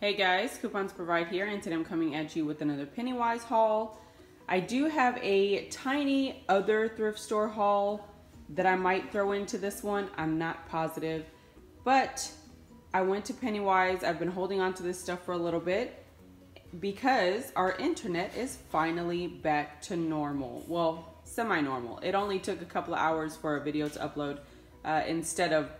Hey guys, Coupons Provide here, and today I'm coming at you with another Pennywise haul. I do have a tiny other thrift store haul that I might throw into this one. I'm not positive, but I went to Pennywise. I've been holding on to this stuff for a little bit because our internet is finally back to normal. Well, semi-normal. It only took a couple of hours for a video to upload instead of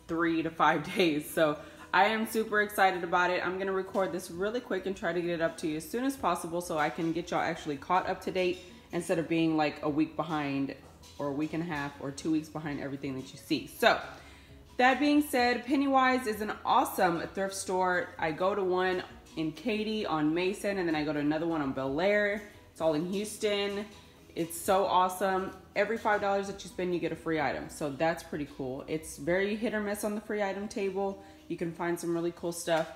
3 to 5 days. So I am super excited about it. I'm gonna record this really quick and try to get it up to you as soon as possible so I can get y'all actually caught up to date instead of being like a week behind or a week and a half or 2 weeks behind everything that you see. So that being said, Pennywise is an awesome thrift store. I go to one in Katy on Mason, and then I go to another one on Bel Air. It's all in Houston. It's so awesome. Every $5 that you spend, you get a free item. So that's pretty cool. It's very hit or miss on the free item table. You can find some really cool stuff.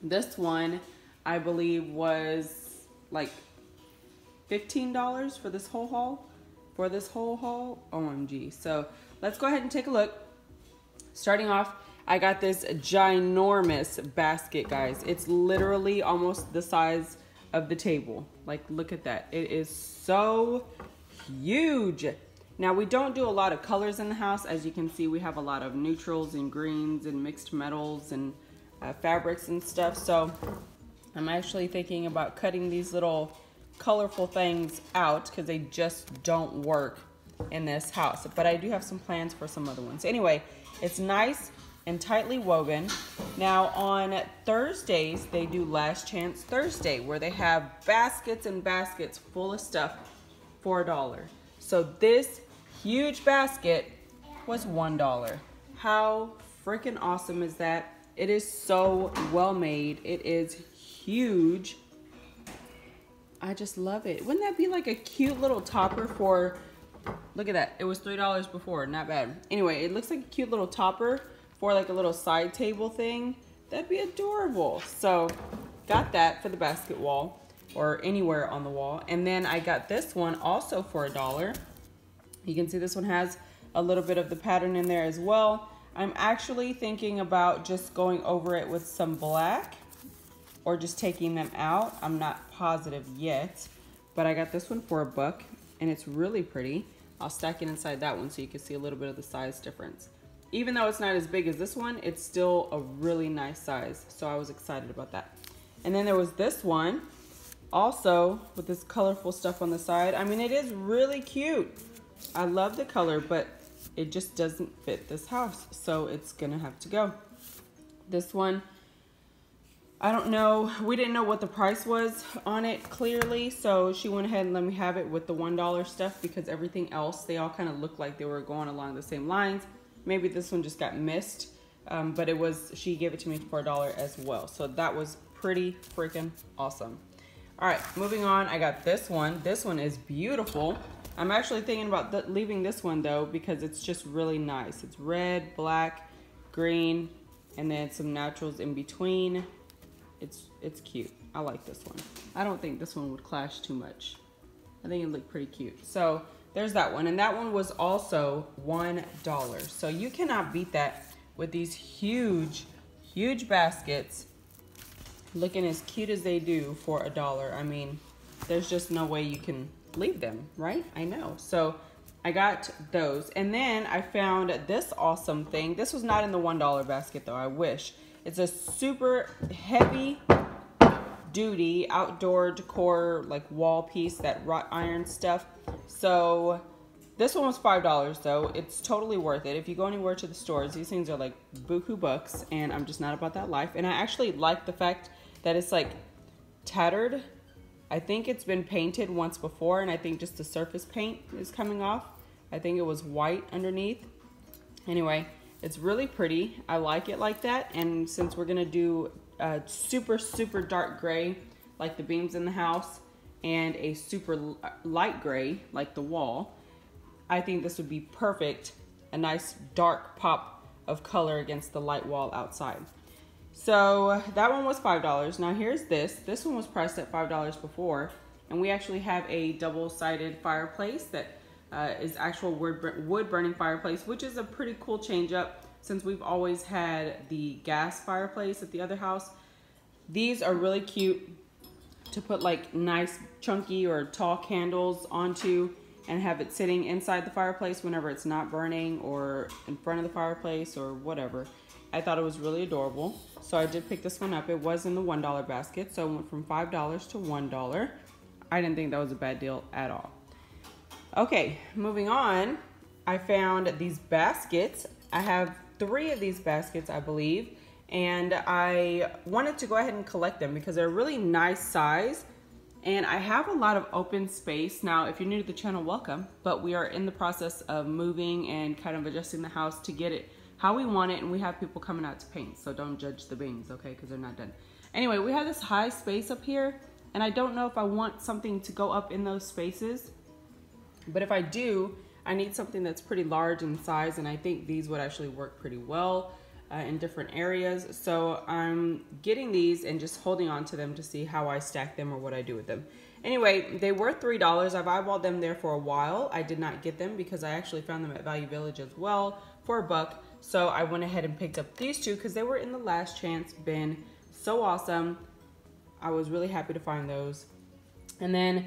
This one, I believe, was like $15 for this whole haul. OMG. So let's go ahead and take a look. Starting off, I got this ginormous basket, guys. It's literally almost the size of the table. Like, look at that. It is so huge. Now, we don't do a lot of colors in the house. As you can see, we have a lot of neutrals and greens and mixed metals and fabrics and stuff. So I'm actually thinking about cutting these little colorful things out because they just don't work in this house. But I do have some plans for some other ones. Anyway, it's nice and tightly woven. Now, on Thursdays, they do Last Chance Thursday, where they have baskets and baskets full of stuff for $1. So this huge basket was $1. How freaking awesome is that? It is so well made. It is huge. I just love it. Wouldn't that be like a cute little topper for, look at that. It was $3 before, not bad. Anyway, it looks like a cute little topper for like a little side table thing. That'd be adorable. So got that for the basket wall or anywhere on the wall. And then I got this one also for $1. You can see this one has a little bit of the pattern in there as well. I'm actually thinking about just going over it with some black or just taking them out. I'm not positive yet, but I got this one for $1 and it's really pretty. I'll stack it inside that one so you can see a little bit of the size difference. Even though it's not as big as this one, it's still a really nice size. So I was excited about that. And then there was this one also with this colorful stuff on the side. I mean, it is really cute. I love the color, but it just doesn't fit this house. So it's gonna have to go. This one, I don't know. We didn't know what the price was on it clearly. So she went ahead and let me have it with the $1 stuff because everything else, they all kind of looked like they were going along the same lines. Maybe this one just got missed, but it was, she gave it to me for $1 as well. So that was pretty freaking awesome. All right, moving on, I got this one. This one is beautiful. I'm actually thinking about leaving this one though because it's just really nice. It's red, black, green, and then some naturals in between. It's cute. I like this one. I don't think this one would clash too much. I think it looked pretty cute. So there's that one, and that one was also $1. So you cannot beat that with these huge, huge baskets looking as cute as they do for $1. I mean, there's just no way you can leave them, right? I know. So I got those, and then I found this awesome thing. This was not in the $1 basket though, I wish. It's a super heavy duty outdoor decor, like wall piece, that wrought iron stuff. So this one was $5 though. It's totally worth it. If you go anywhere to the stores, these things are like buku bucks, and I'm just not about that life. And I actually like the fact that it's like tattered. I think it's been painted once before, and I think just the surface paint is coming off. I think it was white underneath. Anyway, it's really pretty. I like it like that. And since we're gonna do a super, super dark gray, like the beams in the house, and a super light gray, like the wall, I think this would be perfect. A nice dark pop of color against the light wall outside. So that one was $5. Now here's this. This one was priced at $5 before, and we actually have a double-sided fireplace that is actual wood burning fireplace, which is a pretty cool change up since we've always had the gas fireplace at the other house. These are really cute to put like nice chunky or tall candles onto and have it sitting inside the fireplace whenever it's not burning, or in front of the fireplace or whatever. I thought it was really adorable. So I did pick this one up. It was in the $1 basket, so it went from $5 to $1. I didn't think that was a bad deal at all. Okay, moving on, I found these baskets. I have 3 of these baskets, I believe, and I wanted to go ahead and collect them because they're a really nice size, and I have a lot of open space. Now, if you're new to the channel, welcome, but we are in the process of moving and kind of adjusting the house to get it how we want it, and we have people coming out to paint, so don't judge the beans, okay, because they're not done. Anyway, we have this high space up here, and I don't know if I want something to go up in those spaces, but if I do, I need something that's pretty large in size, and I think these would actually work pretty well in different areas. So I'm getting these and just holding on to them to see how I stack them or what I do with them. Anyway, they were $3. I've eyeballed them there for a while. I did not get them because I actually found them at Value Village as well for $1. So I went ahead and picked up these 2 because they were in the last chance bin. So awesome. I was really happy to find those. And then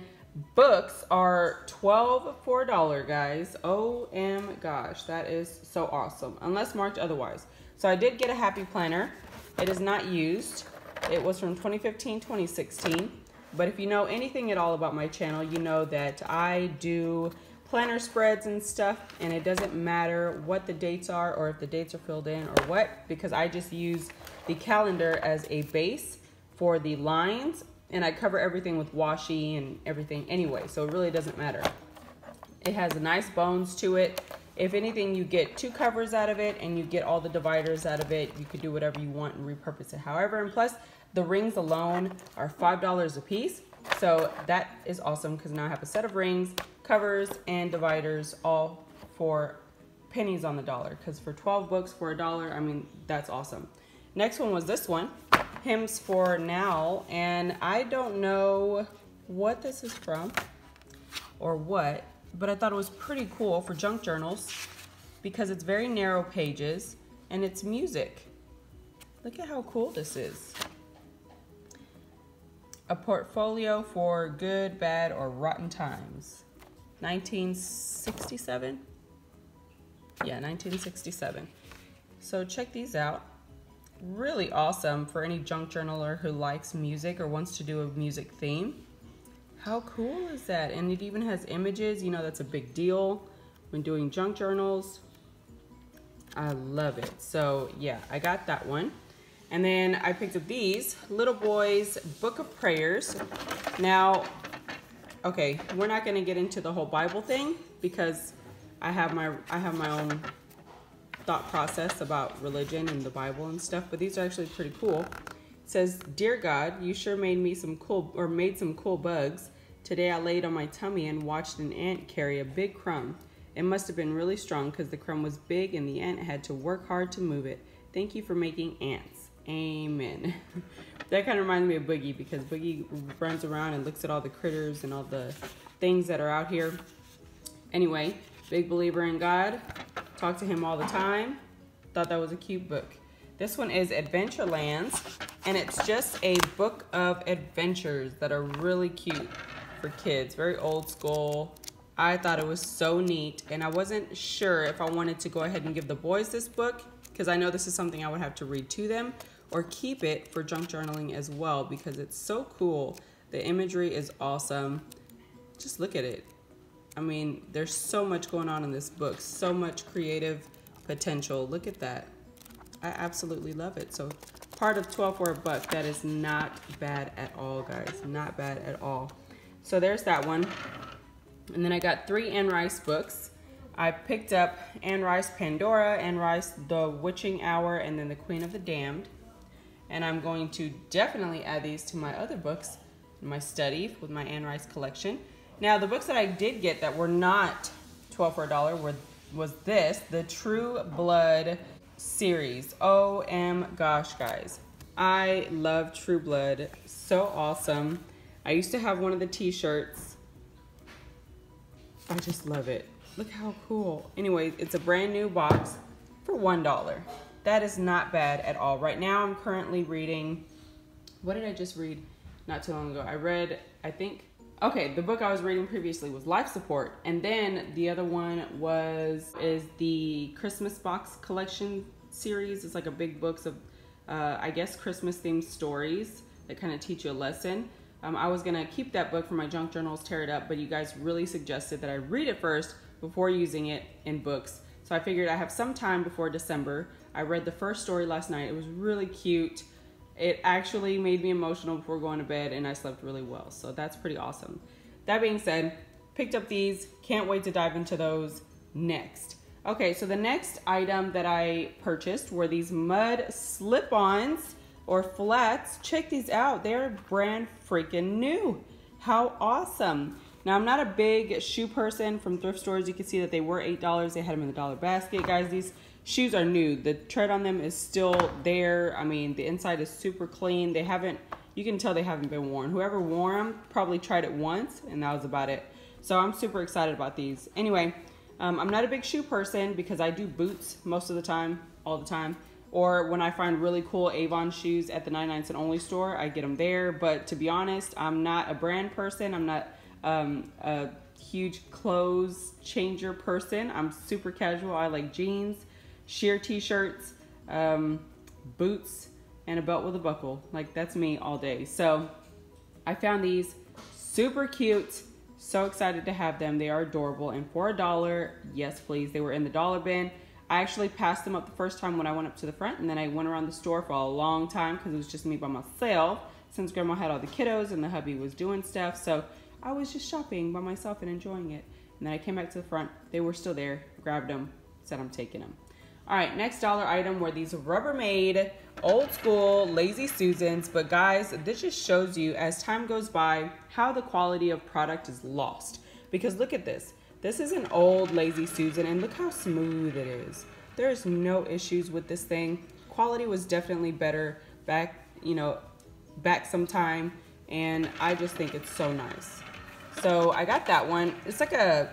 books are 12 for $1, guys. OM gosh, that is so awesome. Unless marked otherwise. So I did get a happy planner. It is not used. It was from 2015, 2016. But if you know anything at all about my channel, you know that I do planner spreads and stuff, and it doesn't matter what the dates are or if the dates are filled in or what, because I just use the calendar as a base for the lines, and I cover everything with washi and everything anyway, so it really doesn't matter. It has nice bones to it. If anything, you get 2 covers out of it, and you get all the dividers out of it. You could do whatever you want and repurpose it however, and plus the rings alone are $5 a piece. So that is awesome because now I have a set of rings, covers, and dividers all for pennies on the dollar, because for 12 books for $1, I mean, that's awesome. Next one was this one, Hymns for Now, and I don't know what this is from or what, but I thought it was pretty cool for junk journals because it's very narrow pages and it's music. Look at how cool this is. A portfolio for good, bad, or rotten times. 1967? Yeah, 1967. So check these out. Really awesome for any junk journaler who likes music or wants to do a music theme. How cool is that? And it even has images. You know, that's a big deal when doing junk journals. I love it. So yeah, I got that one. And then I picked up these Little Boy's Book of Prayers. Now, okay, we're not going to get into the whole Bible thing because I have my own thought process about religion and the Bible and stuff, but these are actually pretty cool. It says, "Dear God, you sure made me some cool bugs. Today I laid on my tummy and watched an ant carry a big crumb. It must have been really strong because the crumb was big and the ant had to work hard to move it. Thank you for making ants. Amen." That kind of reminds me of Boogie because Boogie runs around and looks at all the critters and all the things that are out here. Anyway, big believer in God. Talk to him all the time. Thought that was a cute book. This one is Adventurelands, and it's just a book of adventures that are really cute for kids. Very old school. I thought it was so neat, and I wasn't sure if I wanted to go ahead and give the boys this book because I know this is something I would have to read to them, or keep it for junk journaling as well because it's so cool. The imagery is awesome. Just look at it. I mean, there's so much going on in this book, so much creative potential. Look at that. I absolutely love it. So part of 12 for $1, that is not bad at all, guys. Not bad at all. So there's that one. And then I got 3 Anne Rice books. I picked up Anne Rice Pandora, Anne Rice The Witching Hour, and then The Queen of the Damned. And I'm going to definitely add these to my other books in my study with my Anne Rice collection. Now, the books that I did get that were not 12 for $1 was this, the True Blood series. OM gosh, guys. I love True Blood. So awesome. I used to have one of the t-shirts. I just love it. Look how cool. Anyway, it's a brand new box for $1. That is not bad at all. Right now, I'm currently reading what did I just read not too long ago? I read, I think, okay, the book I was reading previously was Life Support. And then the other one is the Christmas Box Collection series. It's like a big books of, I guess, Christmas themed stories that kind of teach you a lesson. I was gonna keep that book for my junk journals, tear it up, but you guys really suggested that I read it first before using it in books. So I figured I have some time before December. I read the first story last night. It was really cute. It actually made me emotional before going to bed, and I slept really well. So that's pretty awesome. That being said, picked up these. Can't wait to dive into those next. Okay, so the next item that I purchased were these mud slip-ons or flats. Check these out. They're brand freaking new. How awesome. Now, I'm not a big shoe person from thrift stores. You can see that they were $8. They had them in the dollar basket. Guys, these shoes are new. The tread on them is still there. I mean, the inside is super clean. They haven't, you can tell they haven't been worn. Whoever wore them probably tried it once, and that was about it. So I'm super excited about these. Anyway, I'm not a big shoe person because I do boots most of the time, all the time. Or when I find really cool Avon shoes at the 99cent Only store, I get them there. But to be honest, I'm not a brand person. I'm not a huge clothes changer person. I'm super casual. I like jeans, sheer t-shirts, boots, and a belt with a buckle. Like, that's me all day. So I found these super cute. So excited to have them. They are adorable. And for $1, yes please, they were in the dollar bin. I actually passed them up the first time when I went up to the front, and then I went around the store for a long time because it was just me by myself since grandma had all the kiddos and the hubby was doing stuff. So I was just shopping by myself and enjoying it. And then I came back to the front. They were still there. Grabbed them. Said I'm taking them. All right, next dollar item were these Rubbermaid old school Lazy Susans. But guys, this just shows you as time goes by how the quality of product is lost. Because look at this. This is an old Lazy Susan, and look how smooth it is. There's no issues with this thing. Quality was definitely better back, back some time, and I just think it's so nice. So I got that one. It's like a,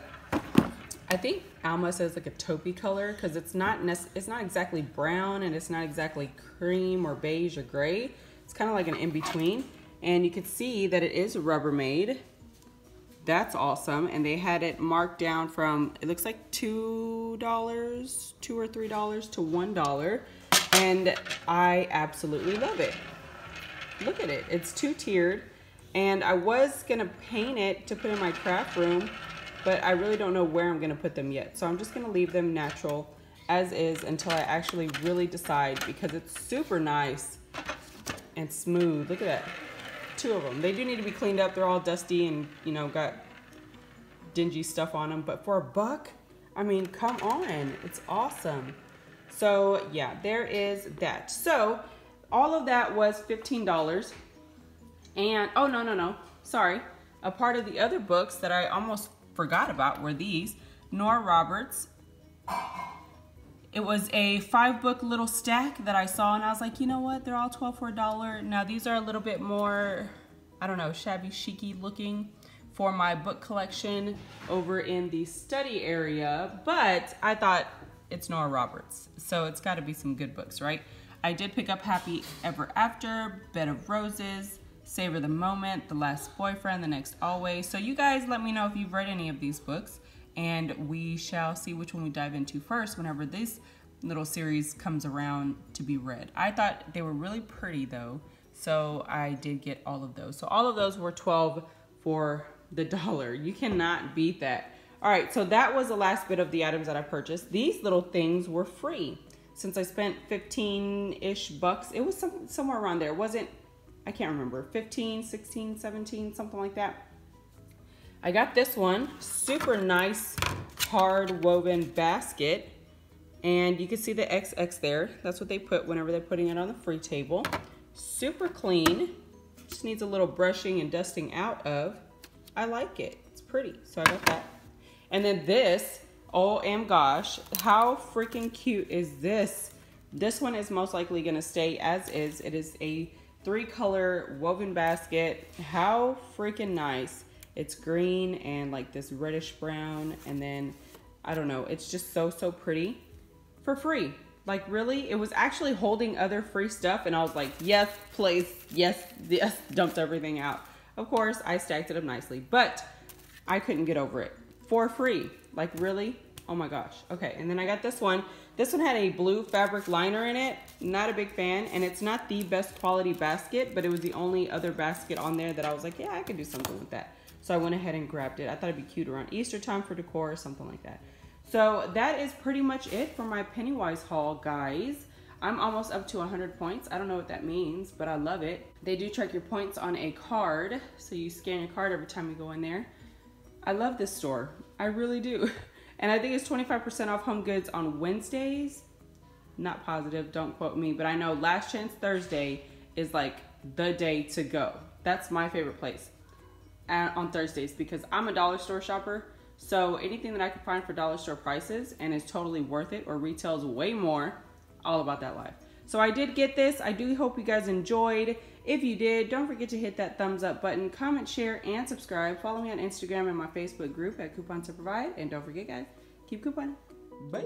I think Alma says like a taupey color because it's not exactly brown and it's not exactly cream or beige or gray. It's kind of like an in-between, and you can see that it is Rubbermaid. That's awesome. And they had it marked down from, it looks like $2 or $3 to $1. And I absolutely love it. Look at it. It's two-tiered. And I was going to paint it to put in my craft room, but I really don't know where I'm going to put them yet. So I'm just going to leave them natural as is until I actually really decide, because it's super nice and smooth. Look at that. Two of them. They do need to be cleaned up. They're all dusty and, got dingy stuff on them. But for $1, I mean, come on. It's awesome. So, yeah, there is that. So, all of that was $15. And, oh, no. Sorry. A part of the other books that I almost forgot about were these. Nora Roberts. It was a 5-book little stack that I saw, and I was like, you know what? They're all 12 for $1. Now, these are a little bit more, I don't know, shabby chic-y looking for my book collection over in the study area, but I thought it's Nora Roberts, so it's got to be some good books, right? I did pick up Happy Ever After, Bed of Roses, Savor the Moment, The Last Boyfriend, The Next Always. So you guys let me know if you've read any of these books, and we shall see which one we dive into first whenever this little series comes around to be read. I thought they were really pretty though, so I did get all of those. So all of those were 12 for the $1. You cannot beat that. All right, so that was the last bit of the items that I purchased. These little things were free. Since I spent 15-ish bucks, it was somewhere around there. It wasn't, I can't remember, 15, 16, 17, something like that. I got this one, super nice hard woven basket, and you can see the XX there. That's what they put whenever they're putting it on the free table. Super clean, just needs a little brushing and dusting out of. I like it, it's pretty, so I got that. And then this, OM gosh, how freaking cute is this? This one is most likely gonna stay as is. It is a 3-color woven basket. How freaking nice. It's green and like this reddish brown, and then I don't know, it's just so pretty for free. Like really, it was actually holding other free stuff, and I was like, yes, please, yes, yes, dumped everything out. Of course, I stacked it up nicely, but I couldn't get over it. For free, like really? Oh my gosh. Okay, and then I got this one. This one had a blue fabric liner in it. Not a big fan, and it's not the best quality basket, but it was the only other basket on there that I was like, yeah, I could do something with that. So I went ahead and grabbed it. I thought it'd be cute around Easter time for decor or something like that. So that is pretty much it for my Pennywise haul, guys. I'm almost up to 100 points. I don't know what that means, but I love it. They do track your points on a card, so you scan your card every time you go in there. I love this store. I really do. And I think it's 25% off home goods on Wednesdays. Not positive, don't quote me, but I know Last Chance Thursday is like the day to go. That's my favorite place on Thursdays because I'm a dollar store shopper. So anything that I can find for dollar store prices and is totally worth it or retails way more, all about that life. So I did get this. I do hope you guys enjoyed. If you did, don't forget to hit that thumbs up button, comment, share, and subscribe. Follow me on Instagram and my Facebook group at Coupon to Provide. And don't forget, guys, keep couponing. Bye.